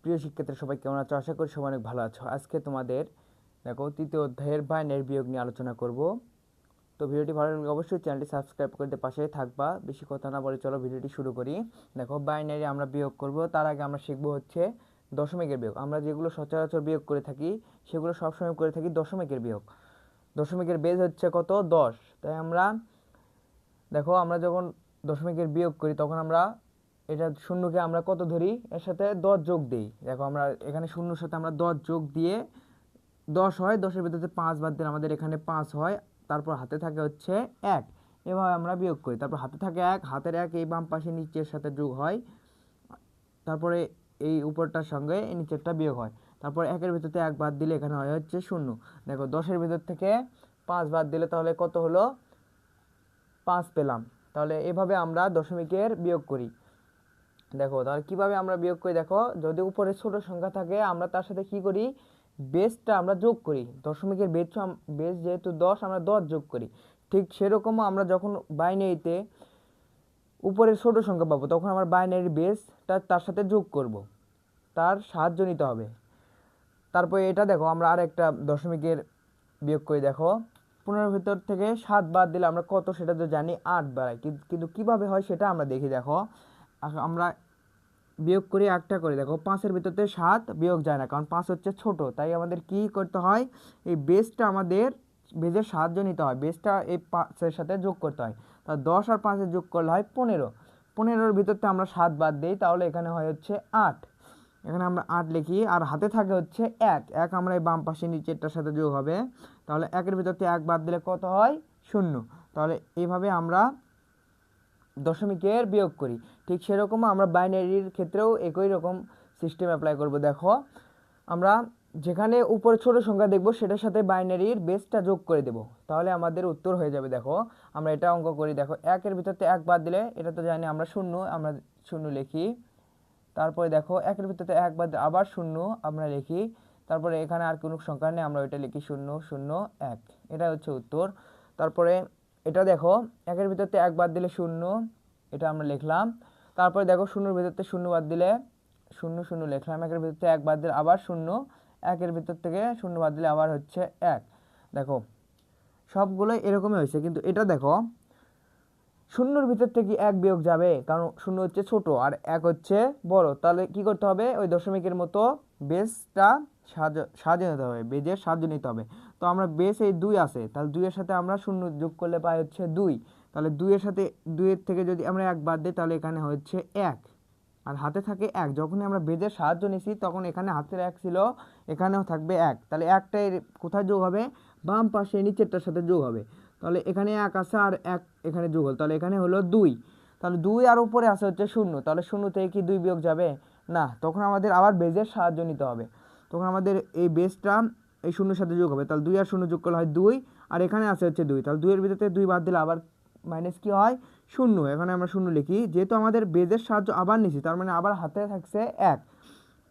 প্রিয় শিক্ষার্থীরা সবাই কেমন আছো? আশা করি সবাই অনেক ভালো আছো। আজকে তোমাদের দেখো তৃতীয় অধ্যায়ের বাইনারি বিয়োগ নিয়ে আলোচনা করব। তো ভিডিওটি ভালো লাগলে অবশ্যই চ্যানেলটি সাবস্ক্রাইব করতে পাশেই থাকবা। বেশি কথা না বলে চলো ভিডিওটি শুরু করি। দেখো বাইনারি আমরা বিয়োগ করব, তার আগে আমরা শিখবো হচ্ছে দশমিকের বিয়োগ। আমরা যেগুলো সচরাচর বিয়োগ করে থাকি সেগুলো সবসময় করে থাকি দশমিকের বিয়োগ। দশমিকের বেজ হচ্ছে কত? 10। তাই আমরা দেখো আমরা যখন দশমিকের বিয়োগ করি তখন আমরা এটা শূন্যকে আমরা কত ধরি, এর সাথে 10 যোগ দিই। দেখো আমরা এখানে শূন্যর সাথে আমরা 10 যোগ দিয়ে 10 হয়, 10-এর ভিতরে 5 বাদ দিলে আমাদের এখানে 5 হয়, তারপর হাতে থাকে হচ্ছে 1। এভাবে আমরা বিয়োগ করি। তারপর হাতে থাকে 1, হাতের 1 এই বাম পাশে নিচের সাথে যোগ হয়, তারপরে এই উপরটার সঙ্গে এই নিচেরটা বিয়োগ হয়। তারপর 1-এর ভিতর থেকে 1 বাদ দিলে এখানে হয় হচ্ছে 0। দেখো 10-এর ভিতর থেকে 5 বাদ দিলে তাহলে কত হলো? 5 পেলাম। তাহলে এভাবে আমরা দশমিকের বিয়োগ করি। দেখো তাহলে কীভাবে আমরা বিয়োগ করি, দেখো যদি উপরে ছোট সংখ্যা থাকে আমরা তার সাথে কি করি, বেসটা আমরা যোগ করি। দশমিকের বেস যেহেতু 10, আমরা 10 যোগ করি। ঠিক সেরকমও আমরা যখন বাইনারিতে উপরের ছোট সংখ্যা পাবো তখন আমরা বাইনারি বেসটা তার সাথে যোগ করব, তার সাহায্য নিতে হবে। তারপরে এটা দেখো আমরা আর একটা দশমিকের বিয়োগ করি। দেখো 15-এর ভিতর থেকে 7 বাদ দিলে আমরা কত সেটা তো জানি, 8 বাড়াই। কিন্তু কীভাবে হয় সেটা আমরা দেখি। দেখো আমরা বিয়োগ করি একটা করে। দেখো 5-এর ভিতর থেকে 7 বিয়োগ যায় না, কারণ 5 হচ্ছে ছোট। তাই আমাদের কি করতে হয়, এই বেসটা আমাদের বেজের সাহায্য নিতে হয়, বেসটা এই 5-এর সাথে যোগ করতে হয়। তা 10 আর 5-এর যোগ করলে হয় 15। 15-এর ভিতর থেকে আমরা 7 বাদ দিই, তাহলে এখানে হয় হচ্ছে 8। এখানে আমরা 8 লিখি, আর হাতে থাকে হচ্ছে 1 আমরা এই বাম পাশে নিচেরটার সাথে যোগ হবে। তাহলে 1-এর ভিতর থেকে 1 বাদ দিলে কত হয়? 0। তাহলে এইভাবে আমরা দশমিকের বিয়োগ করি। ঠিক সেরকম আমরা বাইনারির ক্ষেত্রেও একই রকম সিস্টেম অ্যাপ্লাই করব। দেখো আমরা যেখানে উপরে ছোট সংখ্যা দেখব সেটার সাথে বাইনারির বেসটা যোগ করে দেব, তাহলে আমাদের উত্তর হয়ে যাবে। দেখো আমরা এটা অঙ্ক করি। দেখো 1-এর ভিতর থেকে 1 বাদ দিলে এটা তো জানি আমরা 0, আমরা 0 লিখি। তারপরে দেখো 1-এর ভিতর থেকে 1 বাদ দিলে আবার 0 আমরা লিখি। তারপরে এখানে আর কোনো সংখ্যা নেই, আমরা ওইটা লিখি 0 0 1। এটা হচ্ছে উত্তর। তারপরে এটা দেখো 1-এর ভিতর থেকে 1 বাদ দিলে 0, এটা আমরা লিখলাম। তারপরে দেখো 0-এর ভিতর থেকে 0 বাদ দিলে 0 0 লিখলাম। 1-এর ভিতর থেকে 1 বাদ দিলে আবার 0, 1-এর ভিতর থেকে 0 বাদ দিলে আবার হচ্ছে 1। দেখো সবগুলোই এরকমই হয়েছে, কিন্তু এটা দেখো 0-এর ভিতর থেকে 1 বিয়োগ যাবে, কারণ 0 হচ্ছে ছোট আর 1 হচ্ছে বড়। তাহলে কি করতে হবে, ওই দশমিকের মতো বেসটা সাহায্য নিতে হবে, বেজের সাহায্য নিতে হবে। তো আমরা বেস এই 2 আছে, তাহলে 2-এর সাথে আমরা 0 যোগ করলে পাই হচ্ছে 2। তাহলে 2-এর সাথে 2-এর থেকে যদি আমরা 1 বাদ দিই তাহলে এখানে হচ্ছে 1, আর হাতে থাকে 1। যখনই আমরা বেজের সাহায্য নিছি তখন এখানে হাতের 1 ছিল, এখানেও থাকবে 1। তাহলে 1টাই কোথায় যোগ হবে? বাম পাশে নিচেরটার সাথে যোগ হবে। তাহলে এখানে 1 আছে আর 1 এখানে যোগ হল, তাহলে এখানে হলো 2। তাহলে 2 আর উপরে আছে হচ্ছে 0, তাহলে 0 থেকে কি 2 বিয়োগ যাবে? না, তখন আমাদের আবার বেজের সাহায্য নিতে হবে। তখন আমাদের এই বেসটা এই 0-এর সাথে যোগ হবে। তাহলে 2 আর 0 যোগ করলে হয় 2, আর এখানে আছে হচ্ছে 2। তাহলে 2-এর ভিতরে 2 বাদ দিলে আবার মাইনাস কি হয়? 0। এখানে আমরা 0 লিখি, যেহেতু আমাদের বেজের সাহায্য আবার নিছি তার মানে আবার হাতে থাকছে 1।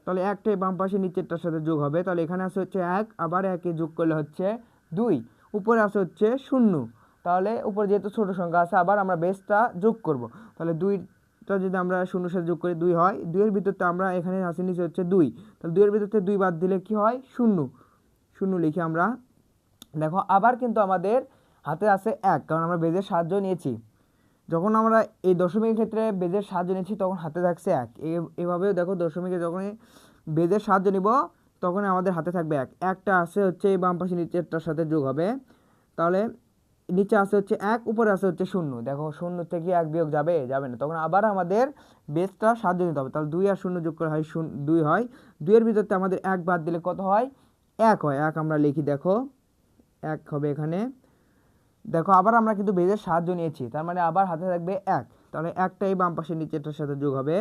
তাহলে 1টাই বাম পাশে নিচেরটার সাথে যোগ হবে। তাহলে এখানে আছে হচ্ছে 1, আবার 1-এ যোগ করলে হচ্ছে 2, উপরে আছে হচ্ছে 0। তাহলে উপরে যেহেতু ছোট সংখ্যা আছে আবার আমরা বেসটা যোগ করব। তাহলে 2টা যদি আমরা 0-এর সাথে যোগ করি 2 হয়। 2-এর ভিতরতে আমরা এখানে আছে নিচে হচ্ছে 2, তাহলে 2-এর ভিতর থেকে 2 বাদ দিলে কি হয়? 0 0 লিখি আমরা। দেখো আবার কিন্তু আমাদের হাতে আছে 1, কারণ আমরা বেজের সাহায্য নিয়েছি। যখন আমরা এই দশমিকের ক্ষেত্রে বেজের সাহায্য নিয়েছি তখন হাতে থাকছে 1। এভাবেও দেখো দশমিকে যখনই বেজের সাহায্য নিব তখন আমাদের হাতে থাকবে 1। 1টা আছে হচ্ছে এই বাম পাশে নিচেরটার সাথে যোগ হবে। তাহলে নিচে আছে হচ্ছে 1, উপরে আছে হচ্ছে 0। দেখো 0 থেকে 1 বিয়োগ যাবে? যাবে না। তখন আবার আমাদের বেজটা সাহায্য নিতে হবে। তাহলে 2 আর 0 যোগ করে হয় 2 হয়। 2-এর ভিতরতে আমাদের 1 বাদ দিলে কত হয়? 1 হয়। 1 আমরা লিখি, দেখো 1 হবে এখানে। দেখো আবার আমরা কিন্তু বেজের সাহায্য নিয়েছি, তার মানে আবার হাতে থাকবে 1। তাহলে 1টাই বাম পাশে নিচেরটার সাথে যোগ হবে,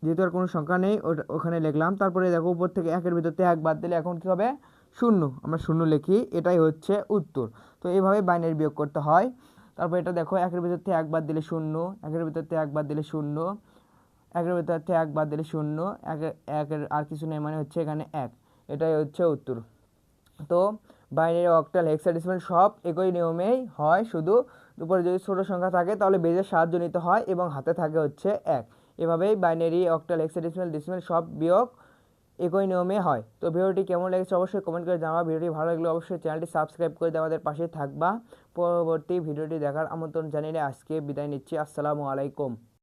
যেহেতু আর কোনো সংখ্যা নেই ওখানে লিখলাম। তারপরে দেখো উপর থেকে 1-এর ভিতর থেকে 1 বাদ দিলে এখন কী হবে? 0, আমরা 0 লিখি। এটাই হচ্ছে উত্তর। তো এইভাবে বাইনারি বিয়োগ করতে হয়। তারপর এটা দেখো 1-এর ভিতর থেকে 1 বাদ দিলে 0, 1-এর ভিতর থেকে 1 বাদ দিলে 0, 1-এর ভিতর থেকে 1 বাদ দিলে 0, 1-এর আর কিছু নেই, মানে হচ্ছে এখানে 1। এটাই হচ্ছে উত্তর। তো বাইনারি, অক্টাল, হেক্সাডেসিমাল সব একই নিয়মেই হয়, শুধু উপরে যদি ছোট সংখ্যা থাকে তাহলে বেজের সাহায্য নিতে হয় এবং হাতে থাকে হচ্ছে 1। এভাবেই বাইনারি, অক্টাল, হেক্সাডেসিমাল, ডেসিমাল সব বিয়োগ একই নিয়মে হয়। তো ভিডিওটি কেমন লেগেছে অবশ্যই কমেন্ট করে জানাবা। ভিডিওটি ভালো লাগলে অবশ্যই চ্যানেলটি সাবস্ক্রাইব করে দিয়ে আমাদের পাশে থাকবা। পরবর্তী ভিডিওটি দেখার আমন্ত্রণ জানিয়ে আজকে বিদায় নিচ্ছি। আসসালামু আলাইকুম।